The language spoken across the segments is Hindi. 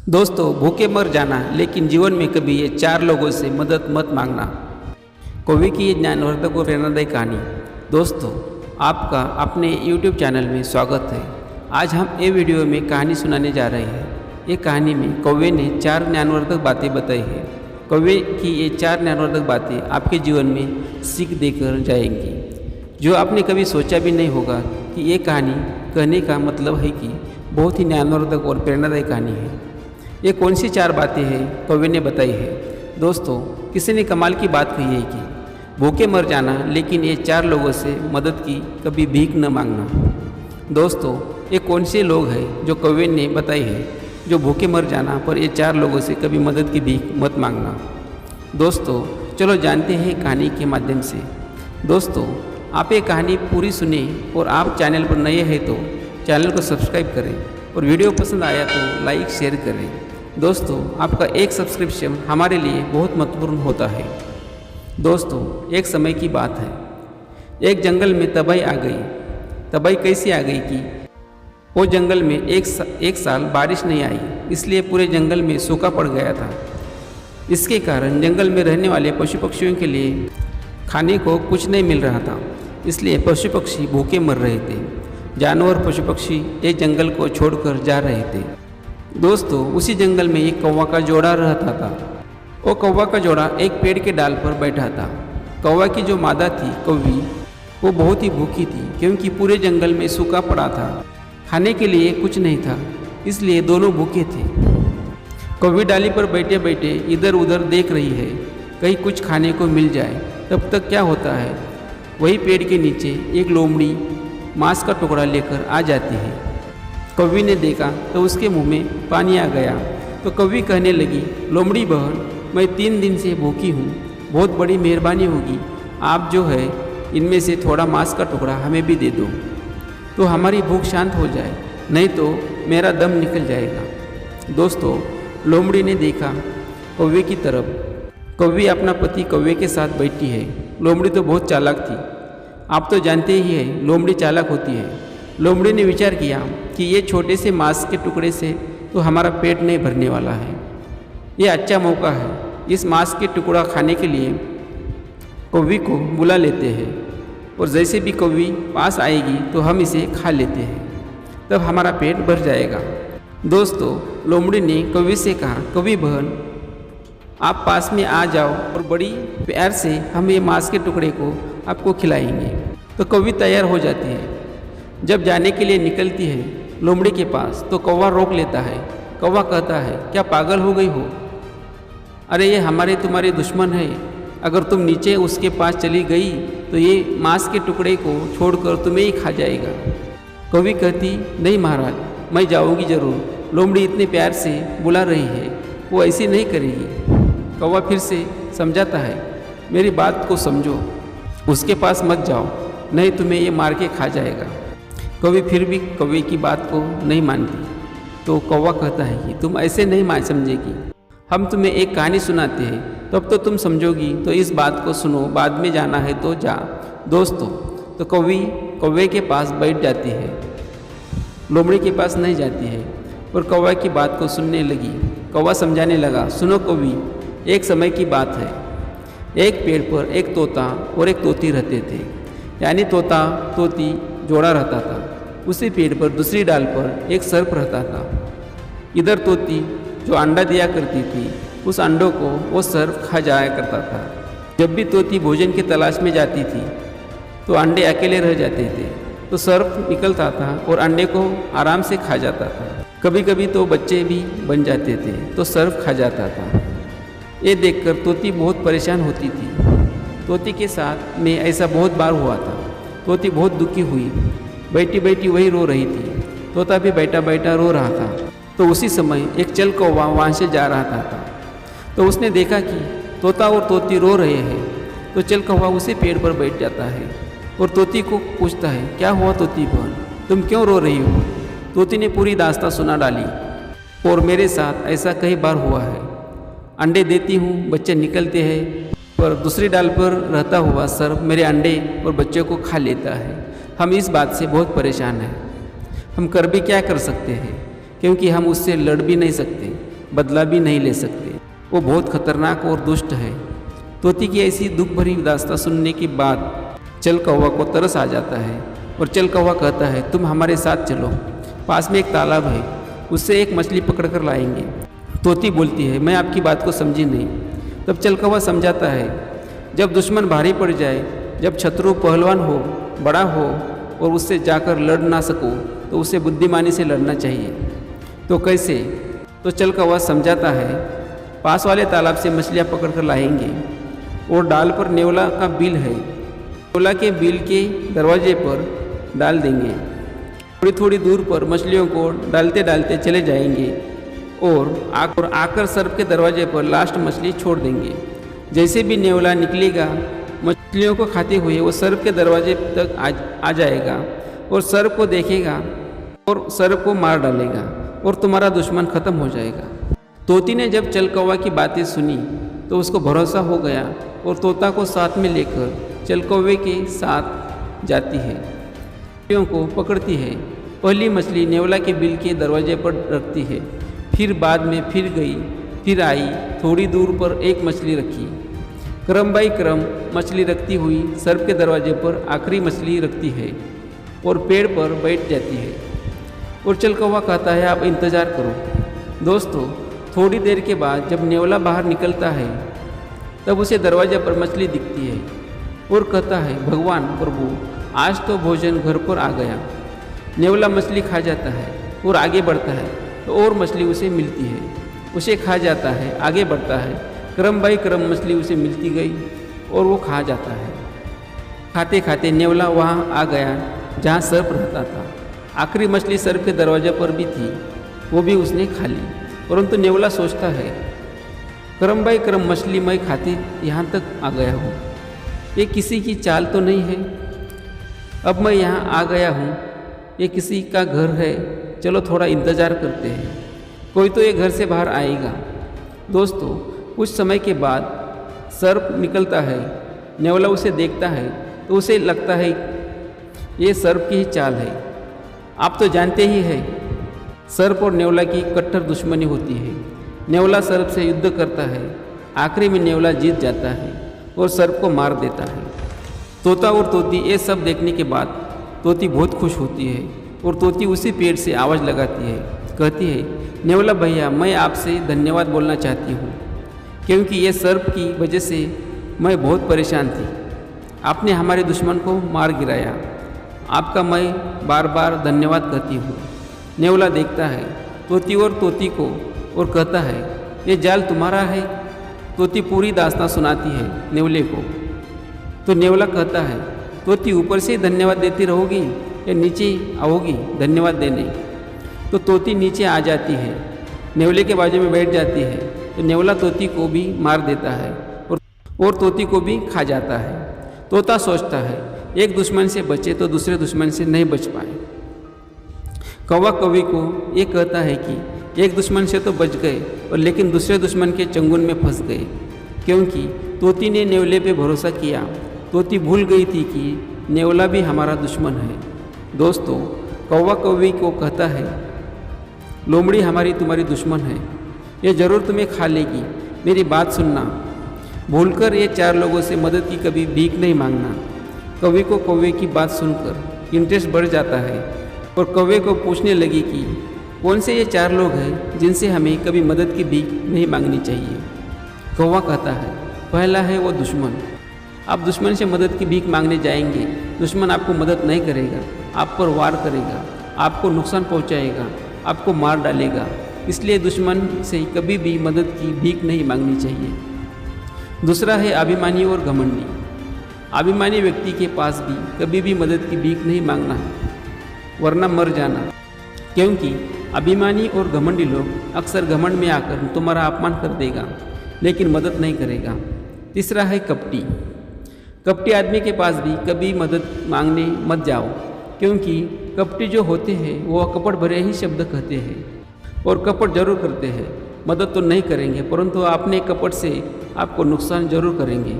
दोस्तों, भूखे मर जाना लेकिन जीवन में कभी ये 4 लोगों से मदद मत मांगना। कवि की ये ज्ञानवर्धक और प्रेरणादायी कहानी। दोस्तों, आपका अपने YouTube चैनल में स्वागत है। आज हम ये वीडियो में कहानी सुनाने जा रहे हैं। ये कहानी में कौवे ने 4 ज्ञानवर्धक बातें बताई हैं। कौवे की ये 4 ज्ञानवर्धक बातें आपके जीवन में सीख देकर जाएंगी, जो आपने कभी सोचा भी नहीं होगा कि ये कहानी कहने का मतलब है कि बहुत ही ज्ञानवर्धक और प्रेरणादायी कहानी है। ये कौन सी 4 बातें हैं कौवे ने बताई है। दोस्तों, किसी ने कमाल की बात कही है कि भूखे मर जाना लेकिन ये 4 लोगों से मदद की कभी भीख न मांगना। दोस्तों, ये कौन से लोग हैं जो कौवे ने बताई है जो भूखे मर जाना पर ये 4 लोगों से कभी मदद की भीख मत मांगना। दोस्तों, चलो जानते हैं कहानी के माध्यम से। दोस्तों, आप ये कहानी पूरी सुने और आप चैनल पर नए हैं तो चैनल को सब्सक्राइब करें और वीडियो पसंद आया तो लाइक शेयर करें। दोस्तों, आपका एक सब्सक्रिप्शन हमारे लिए बहुत महत्वपूर्ण होता है। दोस्तों, एक समय की बात है। एक जंगल में तबाही आ गई। तबाही कैसी आ गई कि वो जंगल में एक साल बारिश नहीं आई, इसलिए पूरे जंगल में सूखा पड़ गया था। इसके कारण जंगल में रहने वाले पशु पक्षियों के लिए खाने को कुछ नहीं मिल रहा था, इसलिए पशु पक्षी भूखे मर रहे थे। जानवर पशु पक्षी एक जंगल को छोड़कर जा रहे थे। दोस्तों, उसी जंगल में एक कौवा का जोड़ा रहता था। वो कौवा का जोड़ा एक पेड़ के डाल पर बैठा था। कौवा की जो मादा थी कौवी, वो बहुत ही भूखी थी क्योंकि पूरे जंगल में सूखा पड़ा था, खाने के लिए कुछ नहीं था, इसलिए दोनों भूखे थे। कौवी डाली पर बैठे बैठे इधर उधर देख रही है, कहीं कुछ खाने को मिल जाए। तब तक क्या होता है, वही पेड़ के नीचे एक लोमड़ी मांस का टुकड़ा लेकर आ जाती है। कौवी ने देखा तो उसके मुंह में पानी आ गया, तो कौवी कहने लगी, लोमड़ी बहन, मैं 3 दिन से भूखी हूँ, बहुत बड़ी मेहरबानी होगी, आप जो है इनमें से थोड़ा मांस का टुकड़ा हमें भी दे दो, तो हमारी भूख शांत हो जाए, नहीं तो मेरा दम निकल जाएगा। दोस्तों, लोमड़ी ने देखा कौवे की तरफ। कौवी अपना पति कौवे के साथ बैठी है। लोमड़ी तो बहुत चालाक थी, आप तो जानते ही हैं लोमड़ी चालाक होती है। लोमड़ी ने विचार किया कि ये छोटे से मांस के टुकड़े से तो हमारा पेट नहीं भरने वाला है, ये अच्छा मौका है, इस मांस के टुकड़ा खाने के लिए कौवी को बुला लेते हैं और जैसे भी कौवी पास आएगी तो हम इसे खा लेते हैं, तब हमारा पेट भर जाएगा। दोस्तों, लोमड़ी ने कौवी से कहा, कौवी बहन, आप पास में आ जाओ और बड़ी प्यार से हम ये मांस के टुकड़े को आपको खिलाएंगे। तो कौवी तैयार हो जाती है। जब जाने के लिए निकलती है लोमड़ी के पास, तो कौवा रोक लेता है। कौवा कहता है, क्या पागल हो गई हो? अरे ये हमारे तुम्हारे दुश्मन है, अगर तुम नीचे उसके पास चली गई तो ये मांस के टुकड़े को छोड़कर तुम्हें ही खा जाएगा। कौवी कहती, नहीं महाराज, मैं जाऊंगी जरूर, लोमड़ी इतने प्यार से बुला रही है, वो ऐसी नहीं करेगी। कौवा फिर से समझाता है, मेरी बात को समझो, उसके पास मत जाओ, नहीं तुम्हें ये मार के खा जाएगा। कौवी फिर भी कौवे की बात को नहीं मानती, तो कौवा कहता है कि तुम ऐसे नहीं समझेगी, हम तुम्हें एक कहानी सुनाते हैं, तब तो तुम समझोगी, तो इस बात को सुनो, बाद में जाना है तो जा। दोस्तों, तो कौवी कौवे के पास बैठ जाती है, लोमड़ी के पास नहीं जाती है और कौवा की बात को सुनने लगी। कौवा समझाने लगा, सुनो कौवी, एक समय की बात है, एक पेड़ पर एक तोता और एक तोती रहते थे, यानी तोता तोती जोड़ा रहता था। उसी पेड़ पर दूसरी डाल पर एक सर्प रहता था। इधर तोती जो अंडा दिया करती थी, उस अंडों को वो सर्प खा जाया करता था। जब भी तोती भोजन की तलाश में जाती थी तो अंडे अकेले रह जाते थे, तो सर्प निकलता था और अंडे को आराम से खा जाता था। कभी कभी तो बच्चे भी बन जाते थे, तो सर्प खा जाता था। ये देखकर तोती बहुत परेशान होती थी। तोती के साथ में ऐसा बहुत बार हुआ था। तोती बहुत दुखी हुई, बैठी बैठी वही रो रही थी, तोता भी बैठा बैठा रो रहा था। तो उसी समय एक चल कौवा वहाँ से जा रहा था, तो उसने देखा कि तोता और तोती रो रहे हैं, तो चल कौवा उसी पेड़ पर बैठ जाता है और तोती को पूछता है, क्या हुआ तोती बहन, तुम क्यों रो रही हो? तोती ने पूरी दास्तां सुना डाली, और मेरे साथ ऐसा कई बार हुआ है, अंडे देती हूँ, बच्चे निकलते हैं, पर दूसरी डाल पर रहता हुआ सर्प मेरे अंडे और बच्चों को खा लेता है। हम इस बात से बहुत परेशान हैं, हम कर भी क्या कर सकते हैं, क्योंकि हम उससे लड़ भी नहीं सकते। बदला भी नहीं ले सकते। वो बहुत खतरनाक और दुष्ट है। तोती की ऐसी दुख भरी दास्तां सुनने के बाद चल कौवा को तरस आ जाता है और चल कौवा कहता है, तुम हमारे साथ चलो, पास में एक तालाब है, उससे एक मछली पकड़ कर लाएंगे। तोती बोलती है, मैं आपकी बात को समझी नहीं। तब चल कौवा समझाता है, जब दुश्मन भारी पड़ जाए, जब शत्रु पहलवान हो, बड़ा हो और उससे जाकर लड़ ना सको तो उसे बुद्धिमानी से लड़ना चाहिए। तो कैसे? तो चल कौवा समझाता है, पास वाले तालाब से मछलियाँ पकड़ कर लाएंगे और डाल पर नेवला का बिल है, नेवला के बिल के दरवाजे पर डाल देंगे। थोड़ी थोड़ी दूर पर मछलियों को डालते डालते चले जाएंगे और आकर सर्प के दरवाजे पर लास्ट मछली छोड़ देंगे। जैसे भी नेवला निकलेगा, मछलियों को खाते हुए वो सर्प के दरवाजे तक आ जाएगा और सर्प को देखेगा और सर्प को मार डालेगा और तुम्हारा दुश्मन खत्म हो जाएगा। तोती ने जब चल कौवा की बातें सुनी तो उसको भरोसा हो गया और तोता को साथ में लेकर चल कौवे के साथ जाती है, मछलियों को पकड़ती है। पहली मछली नेवला के बिल के दरवाजे पर रखती है, फिर बाद में फिर गई, फिर आई, थोड़ी दूर पर एक मछली रखी, क्रम बाई क्रम मछली रखती हुई सर्प के दरवाजे पर आखिरी मछली रखती है और पेड़ पर बैठ जाती है। और चल कौवा कहता है, आप इंतज़ार करो। दोस्तों, थोड़ी देर के बाद जब नेवला बाहर निकलता है तब उसे दरवाजे पर मछली दिखती है और कहता है, भगवान प्रभु, आज तो भोजन घर पर आ गया। नेवला मछली खा जाता है और आगे बढ़ता है तो और मछली उसे मिलती है, उसे खा जाता है, आगे बढ़ता है, क्रम बाई क्रम मछली उसे मिलती गई और वो खा जाता है। खाते खाते नेवला वहाँ आ गया जहाँ सर्प रहता था। आखिरी मछली सर्प के दरवाजे पर भी थी, वो भी उसने खा ली। परंतु नेवला सोचता है, क्रम बाई क्रम मछली मैं खाते यहाँ तक आ गया हूँ, ये किसी की चाल तो नहीं है। अब मैं यहाँ आ गया हूँ, ये किसी का घर है, चलो थोड़ा इंतज़ार करते हैं, कोई तो ये घर से बाहर आएगा। दोस्तों, कुछ समय के बाद सर्प निकलता है। नेवला उसे देखता है तो उसे लगता है ये सर्प की ही चाल है। आप तो जानते ही हैं, सर्प और नेवला की कट्टर दुश्मनी होती है। नेवला सर्प से युद्ध करता है, आखिरी में नेवला जीत जाता है और सर्प को मार देता है। तोता और तोती ये सब देखने के बाद तोती बहुत खुश होती है और तोती उसी पेड़ से आवाज़ लगाती है, कहती है, नेवला भैया, मैं आपसे धन्यवाद बोलना चाहती हूँ, क्योंकि ये सर्प की वजह से मैं बहुत परेशान थी। आपने हमारे दुश्मन को मार गिराया, आपका मैं बार बार धन्यवाद कहती हूँ। नेवला देखता है तोती और तोती को और कहता है, ये जाल तुम्हारा है। तोती पूरी दास्तां सुनाती है नेवले को। तो नेवला कहता है, तोती ऊपर से धन्यवाद देती रहोगी या नीचे आओगी धन्यवाद देने? तो तोती नीचे आ जाती है, नेवले के बाजू में बैठ जाती है। तो नेवला तोती को भी मार देता है और तोती को भी खा जाता है। तोता सोचता है, एक दुश्मन से बचे तो दूसरे दुश्मन से नहीं बच पाए। कौवा कौवी को ये कहता है कि एक दुश्मन से तो बच गए और लेकिन दूसरे दुश्मन के चंगुल में फंस गए, क्योंकि तोती ने नेवले पे भरोसा किया। तोती भूल गई थी कि नेवला भी हमारा दुश्मन है। दोस्तों, कौवा कौवी को कहता है, लोमड़ी हमारी तुम्हारी दुश्मन है, ये ज़रूर तुम्हें खा लेगी। मेरी बात सुनना, भूलकर ये 4 लोगों से मदद की कभी भीख नहीं मांगना। कौवे को कौवे की बात सुनकर इंटरेस्ट बढ़ जाता है और कौवे को पूछने लगी कि कौन से ये 4 लोग हैं जिनसे हमें कभी मदद की भीख नहीं मांगनी चाहिए। कौवा कहता है, पहला है वो दुश्मन। आप दुश्मन से मदद की भीख मांगने जाएंगे, दुश्मन आपको मदद नहीं करेगा, आप पर वार करेगा, आपको नुकसान पहुंचाएगा, आपको मार डालेगा। इसलिए दुश्मन से कभी भी मदद की भीख नहीं मांगनी चाहिए। दूसरा है अभिमानी और घमंडी। अभिमानी व्यक्ति के पास भी कभी भी मदद की भीख नहीं मांगना है, वरना मर जाना, क्योंकि अभिमानी और घमंडी लोग अक्सर घमंड में आकर तुम्हारा अपमान कर देगा लेकिन मदद नहीं करेगा। तीसरा है कपटी। कपटी आदमी के पास भी कभी मदद मांगने मत जाओ, क्योंकि कपटी जो होते हैं वो कपट भरे ही शब्द कहते हैं और कपट जरूर करते हैं। मदद तो नहीं करेंगे परंतु अपने कपट से आपको नुकसान जरूर करेंगे,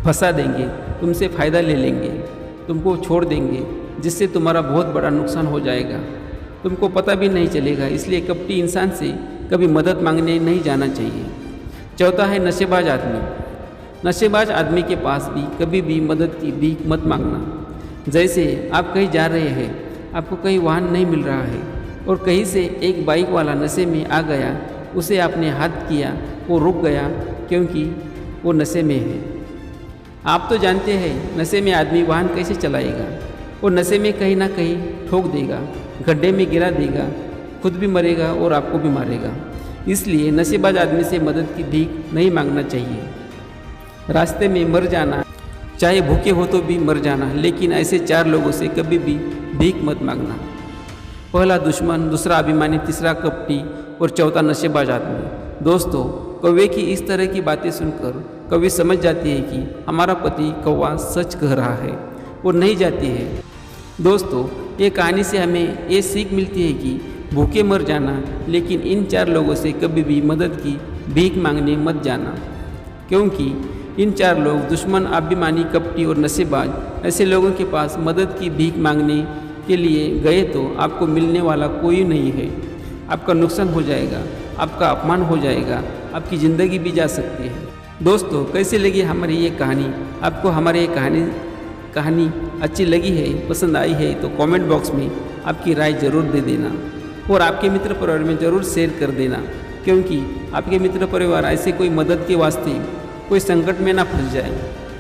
फंसा देंगे, तुमसे फ़ायदा ले लेंगे, तुमको छोड़ देंगे, जिससे तुम्हारा बहुत बड़ा नुकसान हो जाएगा, तुमको पता भी नहीं चलेगा। इसलिए कपटी इंसान से कभी मदद मांगने नहीं जाना चाहिए। चौथा है नशेबाज आदमी। नशेबाज आदमी के पास भी कभी भी मदद की भीख मत मांगना। जैसे आप कहीं जा रहे हैं, आपको कहीं वाहन नहीं मिल रहा है और कहीं से एक बाइक वाला नशे में आ गया, उसे आपने हाथ किया, वो रुक गया क्योंकि वो नशे में है। आप तो जानते हैं नशे में आदमी वाहन कैसे चलाएगा। वो नशे में कहीं ना कहीं ठोक देगा, गड्ढे में गिरा देगा, खुद भी मरेगा और आपको भी मारेगा। इसलिए नशेबाज आदमी से मदद की भीख नहीं मांगना चाहिए। रास्ते में मर जाना, चाहे भूखे हो तो भी मर जाना, लेकिन ऐसे 4 लोगों से कभी भी भीख मत मांगना। पहला दुश्मन, दूसरा अभिमानी, तीसरा कपटी और चौथा नशेबाज आदमी। दोस्तों, कौवे की इस तरह की बातें सुनकर कौवे समझ जाती है कि हमारा पति कौवा सच कह रहा है और नहीं जाती है। दोस्तों, ये कहानी से हमें ये सीख मिलती है कि भूखे मर जाना, लेकिन इन 4 लोगों से कभी भी मदद की भीख मांगने मत जाना, क्योंकि इन 4 लोग दुश्मन, अभिमानी, कपटी और नशेबाज, ऐसे लोगों के पास मदद की भीख मांगने के लिए गए तो आपको मिलने वाला कोई नहीं है। आपका नुकसान हो जाएगा, आपका अपमान हो जाएगा, आपकी ज़िंदगी भी जा सकती है। दोस्तों, कैसे लगी हमारी ये कहानी? आपको हमारी ये कहानी अच्छी लगी है, पसंद आई है तो कमेंट बॉक्स में आपकी राय ज़रूर दे देना और आपके मित्र परिवार में ज़रूर शेयर कर देना, क्योंकि आपके मित्र परिवार ऐसे कोई मदद के वास्ते कोई संकट में ना फंस जाए।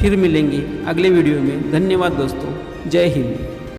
फिर मिलेंगे अगले वीडियो में। धन्यवाद दोस्तों, जय हिंद।